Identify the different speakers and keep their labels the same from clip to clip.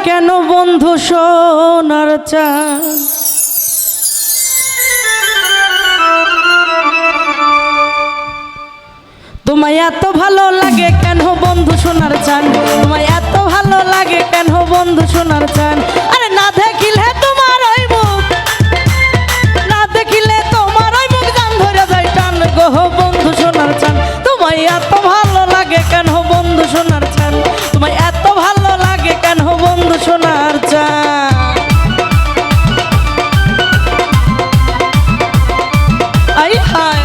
Speaker 1: কেন বন্ধু সোনার চাঁদ তোমায় এত ভালো লাগে কেন বন্ধু সোনার চাঁদ তোমায় এত ভালো লাগে কেন বন্ধু সোনার চাঁদ আরে না দেখিলে তোমার ওই মুখ না দেখিলে তোমার ওই মুখ জান ধরে যায় টান গো বন্ধু সোনার চাঁদ তোমায় এত ভালো লাগে কেন বন্ধু সোনার চাঁদ তোমায় এত ভালো লাগে কেন বন্ধু সোনার চাঁদ আই হায়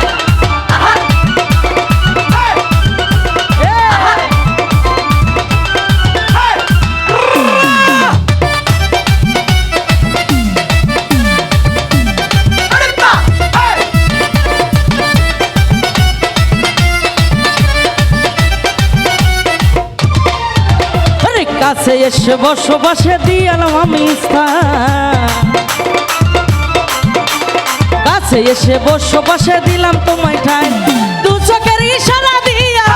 Speaker 1: কাছে এসে বসবাসে দিয়ালাম আমি স্থান কাছে এসে বসবাসে দিলাম তোমায় ঠাই দু চোখের ইশারা দিয়া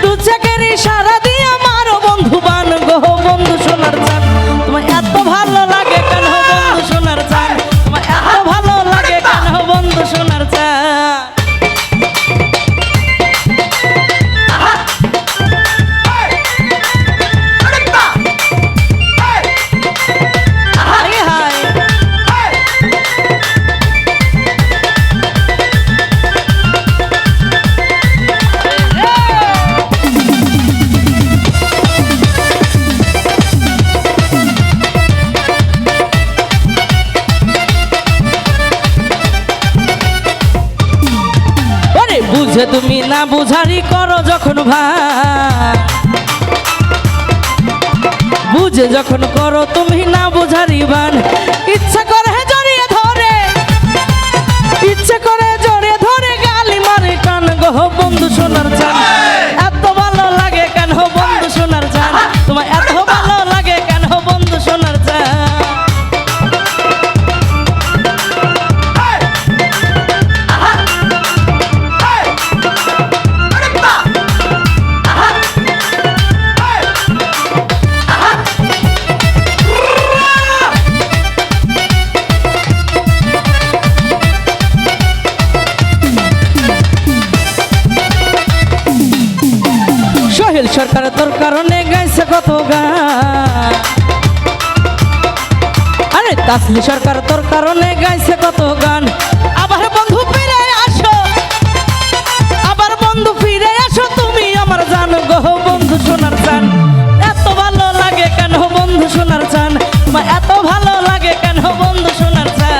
Speaker 1: দু চোখের ইশারা দিয়া মারো বন্ধু বান গো বন্ধু সোনার চাঁদ তোমায় এত ভালো লাগে কেন বন্ধু সোনার চাঁদ তোমায় এত ভালো লাগে কেন বন্ধু সোনার চাঁদ বুঝে তুমি না বুঝারি করো যখন ভাই বুঝে যখন করো তুমি না বুঝারি বান ইচ্ছা করে জড়িয়ে ধরে ইচ্ছা করে জড়িয়ে ধরে গালি মারে টান গো বন্ধু সোনার চাঁদ এত ভালো লাগে কেন বন্ধু সোনার চাঁদ তোমার এত ভালো লাগে কেন বন্ধু সোনার চাঁদ সরকার তোর কারণে গাইছে কত গান আরে তাসলি সরকার তোর কারণে গাইছে কত গান আবার বন্ধু ফিরে আসো আবার বন্ধু ফিরে আসো তুমি আমার জান গো বন্ধু সোনার চাঁদ এত ভালো লাগে কেন বন্ধু সোনার চাঁদ বা এত ভালো লাগে কেন বন্ধু সোনার চাঁদ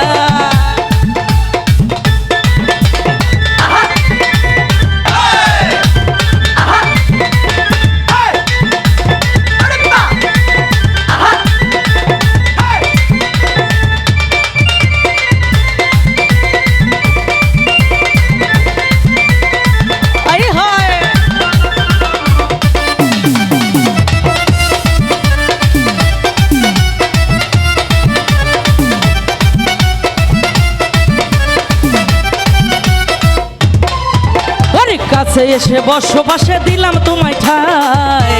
Speaker 1: কাছে এসে বসবাসে দিলাম তোমায় ঠাই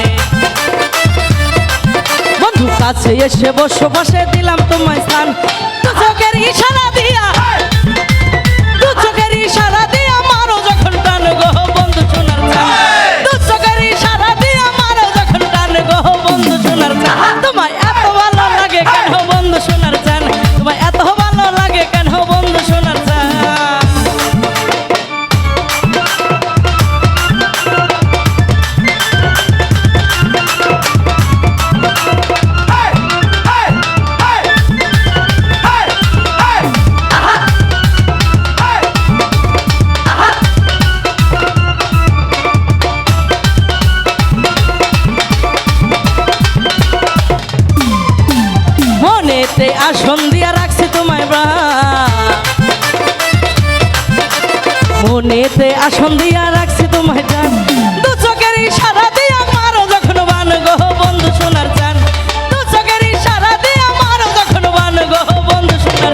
Speaker 1: বন্ধু কাছে এসে বসবাসে দিলাম তোমায় স্থান দু চোখের ইশারা দিয়া দু চোখের ইশারা দিয়া মারো যখন টান গো বন্ধু সোনার চাঁদ দু চোখের ইশারা দিয়া মারো যখন টান গো বন্ধু সোনার চাঁদ তোমায় এত ভালো লাগে কেন বন্ধু সোনার চাঁদ তোমায় এত ভালো লাগে কেন বন্ধু সোনার চাঁদ আসন দিয়া রাখছি তোমায় মনেতে আসন দিয়া রাখছি তোমায় জান দু চোখের ইশারা দিয়া মারো যখন বান গো বন্ধু সোনার চাঁদ দু চোখের ইশারা দিয়া মারো যখন বান গো বন্ধু সোনার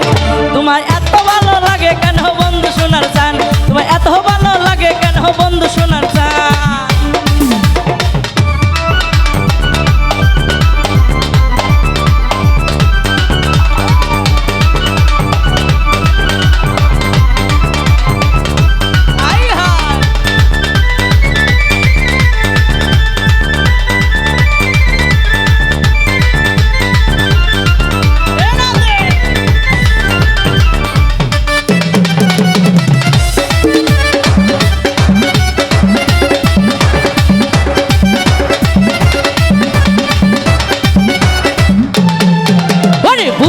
Speaker 1: তোমায় এত ভালো লাগে কেন বন্ধু সোনার চাঁদ তোমায় এত ভালো লাগে কেন বন্ধু সোনার চাঁদ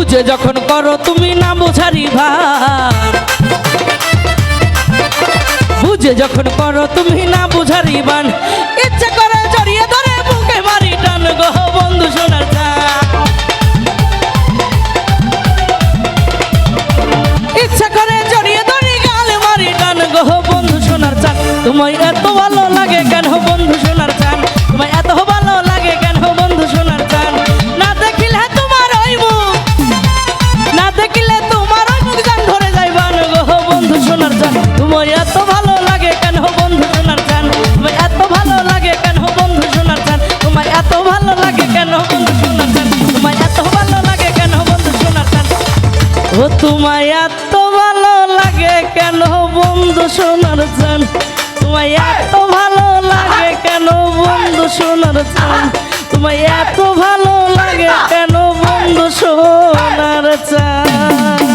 Speaker 1: বুঝে যখন করো তুমি না বোঝারি ভান, বুঝে যখন করো তুমি না বোঝারি বান, ইচ্ছে করে জড়িয়ে ধরে বুকে মারি টান গো বন্ধু সোনার চান, ইচ্ছা করে জড়িয়ে ধরি গালে মারি টান গো বন্ধু সোনার চান। তোমায় এত ভালো লাগে কেন বন্ধু সোনার চান, তোমায় এত ভালো লাগে কেন বন্ধু সোনার চান, না দেখিলে তোমার ওই মুখ, না দেখিলে তোমার ওই মুখ জান ধরে যাইবান গো বন্ধু সোনার চান। তোমায় এত ভালো লাগে কেন বন্ধু সোনার চান, তোমায় এত ভালো লাগে কেন বন্ধু সোনার চান, তোমায় এত ভালো লাগে কেন বন্ধু সোনার চান, তোমায় এত ভালো লাগে কেন বন্ধু সোনার চান, ও তোমায় এত ভালো লাগে কেন বন্ধু সোনার চান, তোমায় এত ভালো লাগে কেন বন্ধু সোনার চান, তোমায় এত ভালো লাগে কেন বন্ধু সোনার চান।